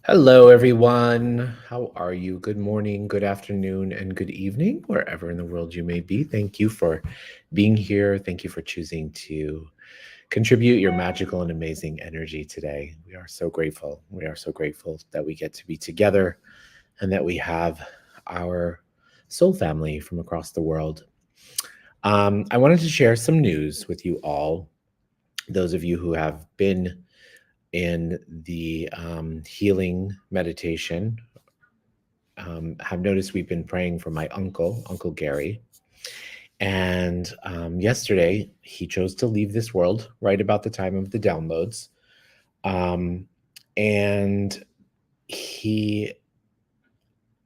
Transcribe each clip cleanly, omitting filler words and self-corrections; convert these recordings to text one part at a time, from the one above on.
Hello, everyone. How are you? Good morning, good afternoon, and good evening, wherever in the world you may be. Thank you for being here. Thank you for choosing to contribute your magical and amazing energy today. We are so grateful. We are so grateful that we get to be together and that we have our soul family from across the world. I wanted to share some news with you all. Those of you who have been in the healing meditation have noticed we've been praying for my uncle, Uncle Gary. And yesterday, he chose to leave this world right about the time of the downloads. Um, and he,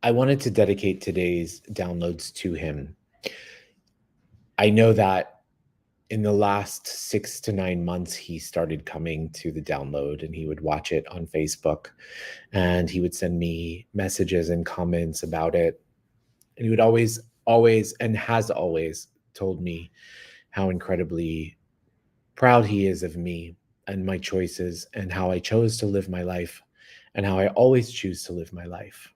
I wanted to dedicate today's downloads to him. I know that in the last 6 to 9 months, he started coming to the download and he would watch it on Facebook and he would send me messages and comments about it. And he would always, and has always told me how incredibly proud he is of me and my choices and how I chose to live my life and how I always choose to live my life.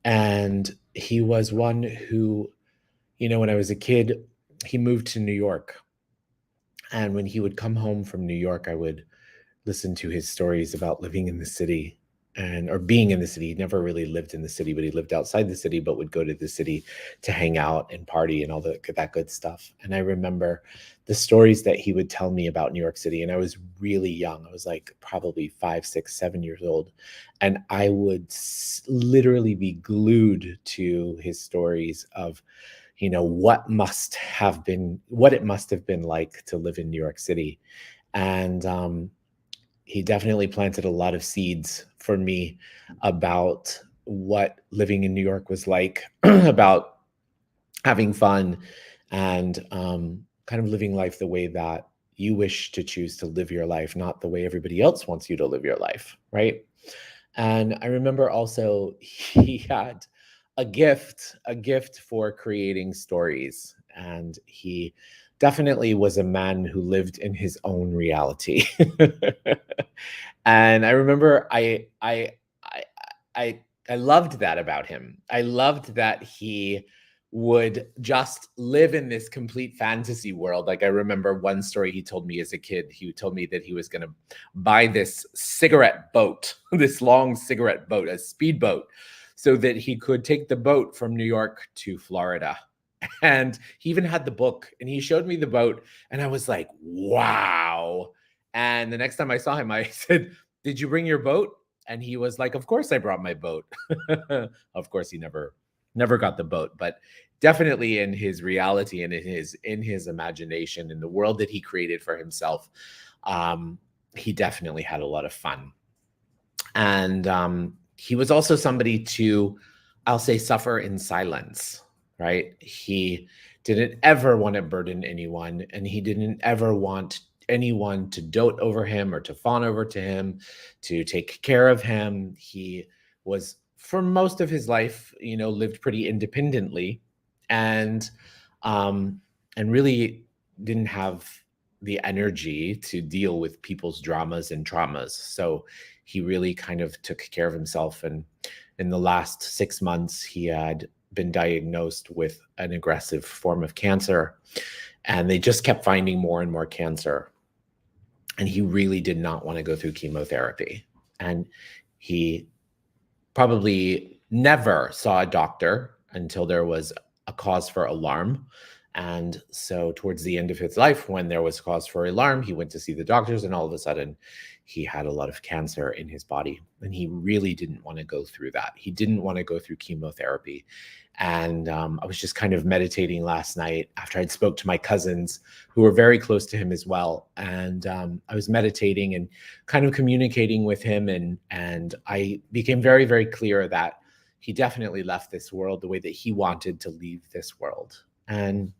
And he was one who, when I was a kid, he moved to New York. And when he would come home from New York, I would listen to his stories about living in the city and or being in the city. He never really lived in the city, but he lived outside the city, but would go to the city to hang out and party and all that good stuff. And I remember the stories that he would tell me about New York City. And I was really young. I was like probably 5, 6, 7 years old. And I would literally be glued to his stories of what it must have been like to live in New York City. And he definitely planted a lot of seeds for me about what living in New York was like, about having fun and kind of living life the way that you wish to choose to live your life, not the way everybody else wants you to live your life, right? And I remember also he had a gift for creating stories. And he definitely was a man who lived in his own reality. And I remember I I I loved that about him. I loved that he would just live in this complete fantasy world. Like I remember one story he told me as a kid. He told me that he was going to buy this cigarette boat, this long cigarette boat, a speedboat, so that he could take the boat from New York to Florida. And he even had the book and he showed me the boat and I was like, wow. And the next time I saw him, I said, "Did you bring your boat?" And he was like, "Of course I brought my boat." Of course he never got the boat, but definitely in his reality and in his imagination, in the world that he created for himself, he definitely had a lot of fun. And he was also somebody to, I'll say, suffer in silence, right? He didn't ever want to burden anyone, and he didn't ever want anyone to dote over him or to fawn over to him, to take care of him. He was, for most of his life, lived pretty independently, and um, and really didn't have the energy to deal with people's dramas and traumas. So he really kind of took care of himself. And in the last 6 months, he had been diagnosed with an aggressive form of cancer. And they just kept finding more and more cancer. And he really did not want to go through chemotherapy. And he probably never saw a doctor until there was a cause for alarm. And so, towards the end of his life, when there was cause for alarm, he went to see the doctors, and all of a sudden, he had a lot of cancer in his body. And he really didn't want to go through that. He didn't want to go through chemotherapy. And I was just kind of meditating last night after I'd spoke to my cousins who were very close to him as well. And I was meditating and kind of communicating with him. And I became very, very clear that he definitely left this world the way that he wanted to leave this world. And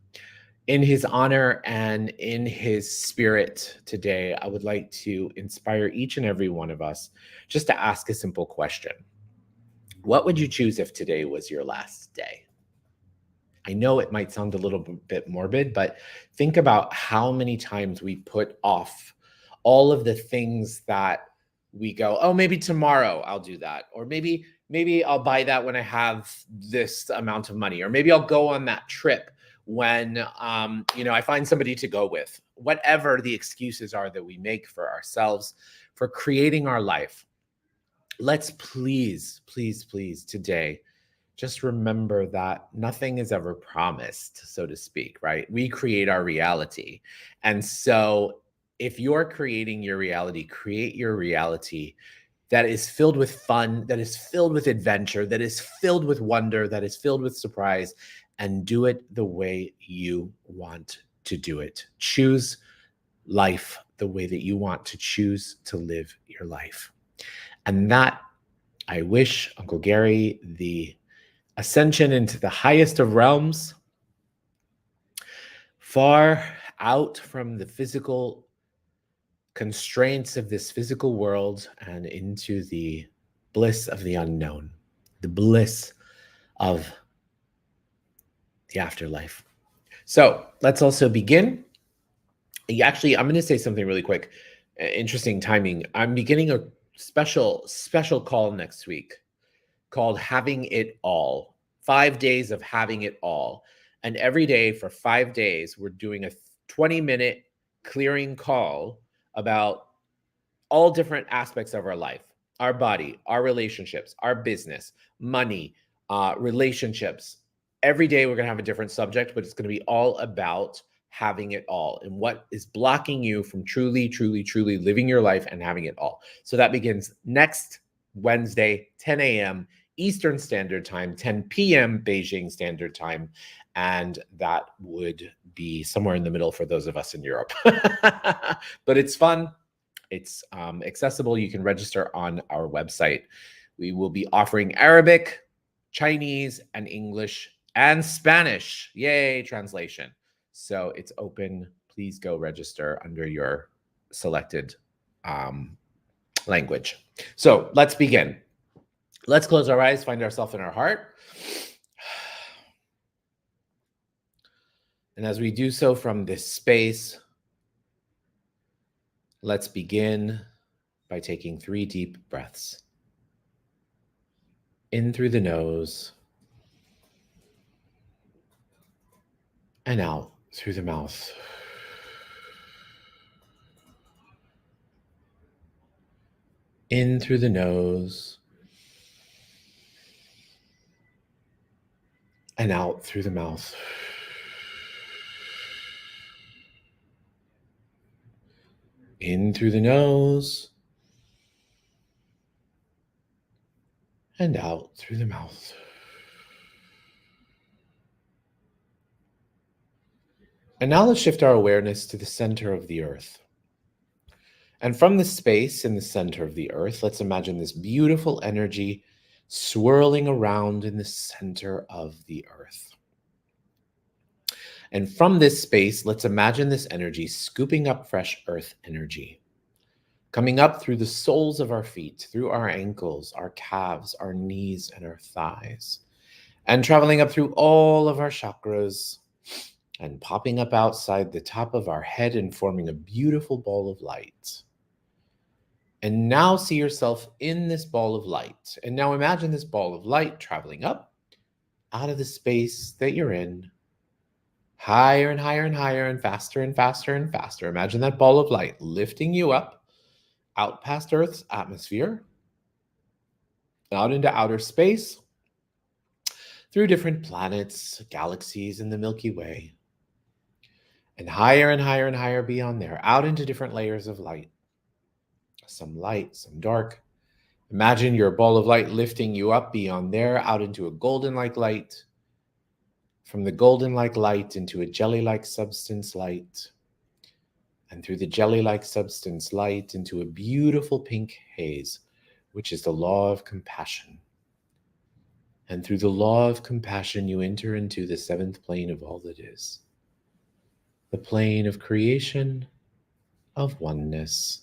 in his honor and in his spirit today, I would like to inspire each and every one of us just to ask a simple question. What would you choose if today was your last day? I know it might sound a little bit morbid, but think about how many times we put off all of the things that we go, oh, maybe tomorrow I'll do that. Or maybe I'll buy that when I have this amount of money. Or maybe I'll go on that trip when I find somebody to go with. Whatever the excuses are that we make for ourselves, for creating our life, let's please today just remember that nothing is ever promised, so to speak, right? We create our reality. And so if you're creating your reality, create your reality that is filled with fun, that is filled with adventure, that is filled with wonder, that is filled with surprise, and do it the way you want to do it. Choose life the way that you want to choose to live your life. And that, I wish Uncle Gary the ascension into the highest of realms, far out from the physical constraints of this physical world and into the bliss of the unknown, the bliss of the afterlife. So let's also begin. Actually, I'm going to say something really quick. Interesting timing. I'm beginning a special call next week called Having It All. 5 days of having it all. And every day for 5 days, we're doing a 20-minute clearing call about all different aspects of our life, our body, our relationships, our business, money, relationships. Every day we're going to have a different subject, but it's going to be all about having it all and what is blocking you from truly living your life and having it all. So that begins next Wednesday, 10 a.m. Eastern Standard Time, 10 p.m. Beijing Standard Time. And that would be somewhere in the middle for those of us in Europe. But it's fun. It's accessible. You can register on our website. We will be offering Arabic, Chinese, and English, and Spanish. Yay, translation. So it's open. Please go register under your selected language. So let's begin. Let's close our eyes, find ourselves in our heart. And as we do so from this space, let's begin by taking 3 deep breaths. In through the nose and out through the mouth. In through the nose and out through the mouth. In through the nose and out through the mouth. And now let's shift our awareness to the center of the earth. And from the space in the center of the earth, let's imagine this beautiful energy swirling around in the center of the earth. And from this space, let's imagine this energy scooping up fresh earth energy, coming up through the soles of our feet, through our ankles, our calves, our knees, and our thighs, and traveling up through all of our chakras and popping up outside the top of our head and forming a beautiful ball of light. And now see yourself in this ball of light. And now imagine this ball of light traveling up out of the space that you're in, higher and higher and higher and faster and faster and faster. Imagine that ball of light lifting you up, out past Earth's atmosphere, out into outer space, through different planets, galaxies in the Milky Way, and higher and higher and higher beyond there, out into different layers of light. Some light, some dark. Imagine your ball of light lifting you up beyond there, out into a golden-like light, from the golden-like light into a jelly-like substance light, and through the jelly-like substance light into a beautiful pink haze, which is the law of compassion. And through the law of compassion, you enter into the 7th plane of all that is, the plane of creation, of oneness,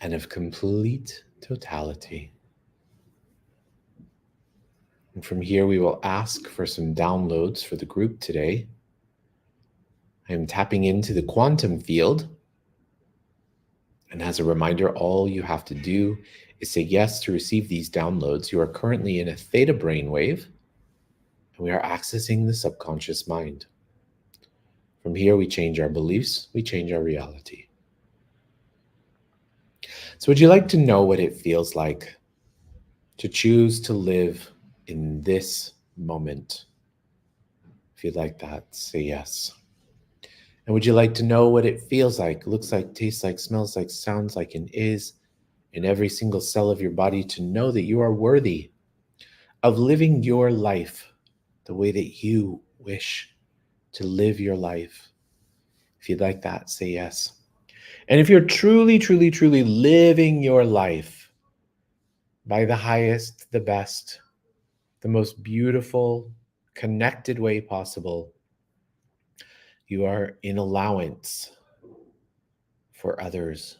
and of complete totality. And from here, we will ask for some downloads for the group today. I am tapping into the quantum field And as a reminder, all you have to do is say yes to receive these downloads. You are currently in a theta brainwave, and we are accessing the subconscious mind. From here, we change our beliefs, we change our reality. So would you like to know what it feels like to choose to live in this moment? If you'd like that, say yes. And would you like to know what it feels like, looks like, tastes like, smells like, sounds like, and is in every single cell of your body to know that you are worthy of living your life the way that you wish to live your life? If you'd like that, say yes. And if you're truly, truly, truly living your life by the highest, the best, the most beautiful, connected way possible, you are in allowance for others,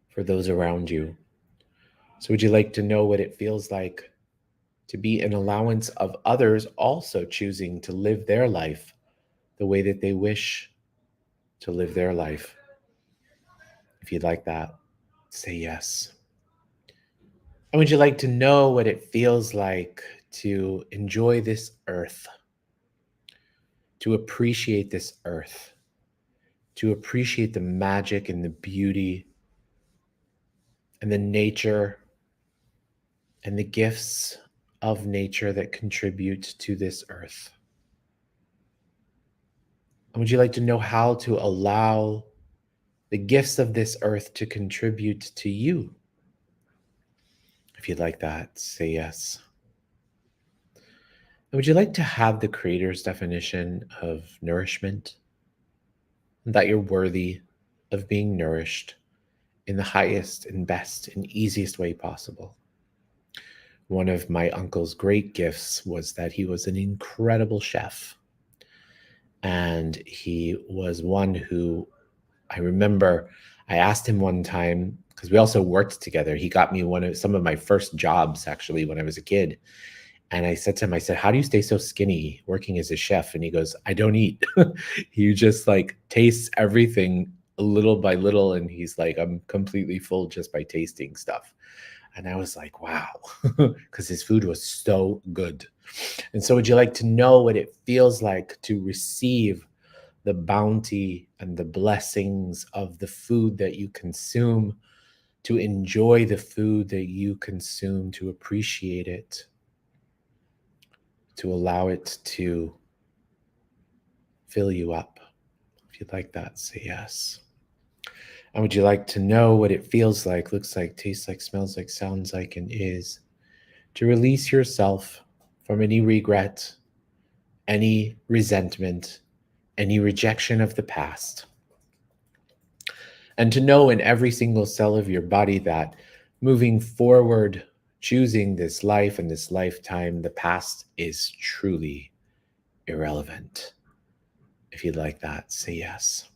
for those around you. So would you like to know what it feels like to be an allowance of others also choosing to live their life the way that they wish to live their life? If you'd like that, say yes. And would you like to know what it feels like to enjoy this earth, to appreciate this earth, to appreciate the magic and the beauty and the nature and the gifts of nature that contribute to this earth? And would you like to know how to allow the gifts of this earth to contribute to you? If you'd like that, say yes. And would you like to have the Creator's definition of nourishment? That you're worthy of being nourished in the highest and best and easiest way possible. One of my uncle's great gifts was that he was an incredible chef. And he was one who, I remember I asked him one time, because we also worked together. He got me some of my first jobs actually when I was a kid. And I said to him, I said, how do you stay so skinny working as a chef? And he goes, I don't eat. He just like tastes everything little by little. And he's like, I'm completely full just by tasting stuff. And I was like, wow, because his food was so good. And so would you like to know what it feels like to receive the bounty and the blessings of the food that you consume, to enjoy the food that you consume, to appreciate it, to allow it to fill you up? If you'd like that, say yes. And would you like to know what it feels like, looks like, tastes like, smells like, sounds like, and is to release yourself from any regret, any resentment, any rejection of the past? And to know in every single cell of your body that moving forward, choosing this life and this lifetime, the past is truly irrelevant. If you'd like that, say yes.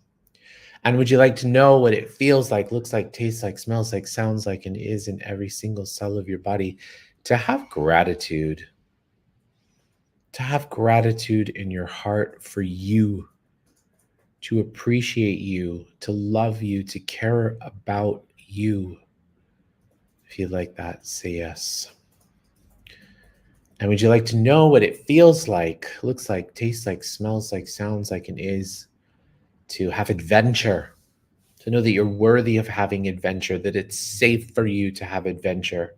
And would you like to know what it feels like, looks like, tastes like, smells like, sounds like, and is in every single cell of your body to have gratitude? To have gratitude in your heart for you, to appreciate you, to love you, to care about you. If you'd like that, say yes. And would you like to know what it feels like, looks like, tastes like, smells like, sounds like, and is to have adventure? To know that you're worthy of having adventure, that it's safe for you to have adventure.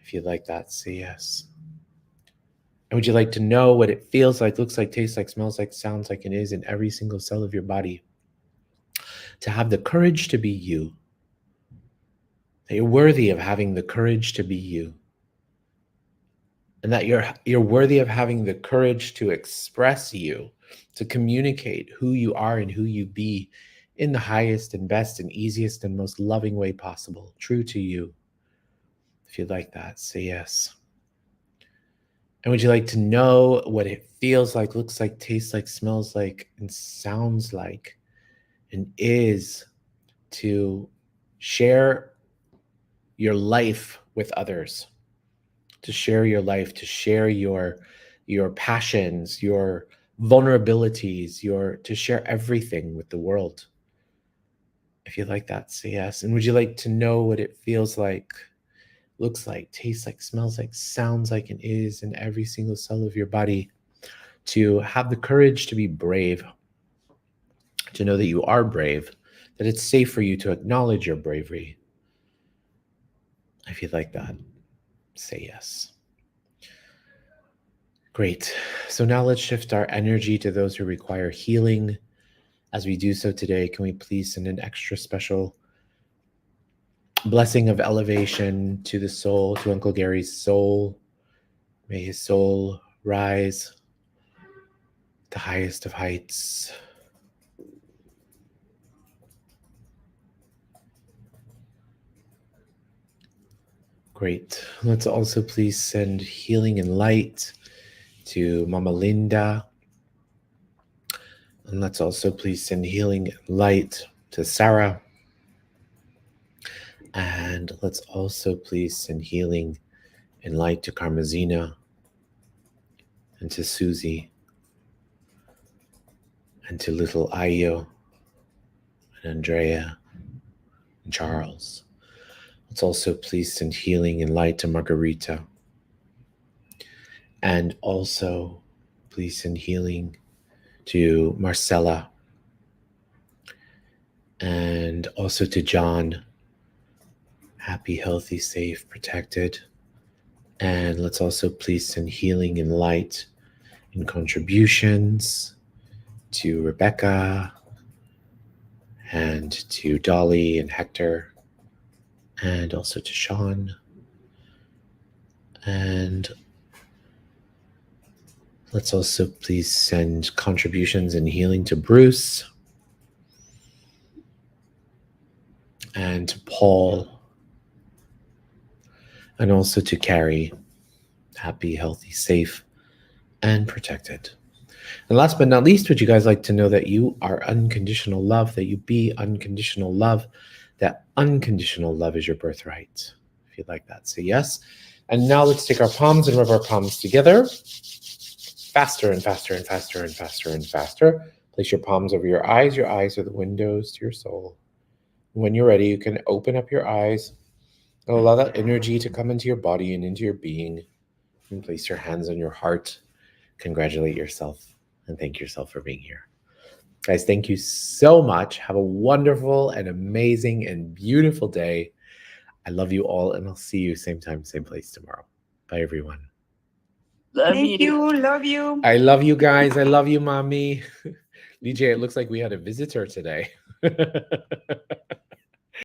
If you'd like that, say yes. And would you like to know what it feels like, looks like, tastes like, smells like, sounds like, and is in every single cell of your body to have the courage to be you? That you're worthy of having the courage to be you. And that you're worthy of having the courage to express you, to communicate who you are and who you be in the highest and best and easiest and most loving way possible, true to you. If you'd like that, say yes. And would you like to know what it feels like, looks like, tastes like, smells like, and sounds like, and is to share your life with others? To share your life, to share your passions, your vulnerabilities, to share everything with the world. If you like that, say yes. And would you like to know what it feels like, looks like, tastes like, smells like, sounds like, and is in every single cell of your body? To have the courage to be brave, to know that you are brave, that it's safe for you to acknowledge your bravery. If you'd like that, say yes. Great. So now let's shift our energy to those who require healing. As we do so today, can we please send an extra special blessing of elevation to the soul, to Uncle Gary's soul? May his soul rise the highest of heights. Great. Let's also please send healing and light to Mama Linda. And let's also please send healing and light to Sarah. And let's also please send healing and light to Carmazina and to Susie and to little Ayo and Andrea and Charles. Let's also please send healing and light to Margarita. And also please send healing to Marcella. And also to John. Happy, healthy, safe, protected. And let's also please send healing and light and contributions to Rebecca and to Dolly and Hector, and also to Sean. And let's also please send contributions and healing to Bruce and to Paul, and also to Carrie. Happy, healthy, safe, and protected. And last but not least, would you guys like to know that you are unconditional love, that you be unconditional love, that unconditional love is your birthright? If you'd like that, say yes. And now let's take our palms and rub our palms together. Faster and faster and faster and faster and faster. Place your palms over your eyes. Your eyes are the windows to your soul. When you're ready, you can open up your eyes and allow that energy to come into your body and into your being. And place your hands on your heart. Congratulate yourself and thank yourself for being here. Guys, thank you so much. Have a wonderful and amazing and beautiful day. I love you all, and I'll see you same time, same place tomorrow. Bye, everyone. Thank you. Love you. I love you guys. I love you, mommy. DJ, it looks like we had a visitor today.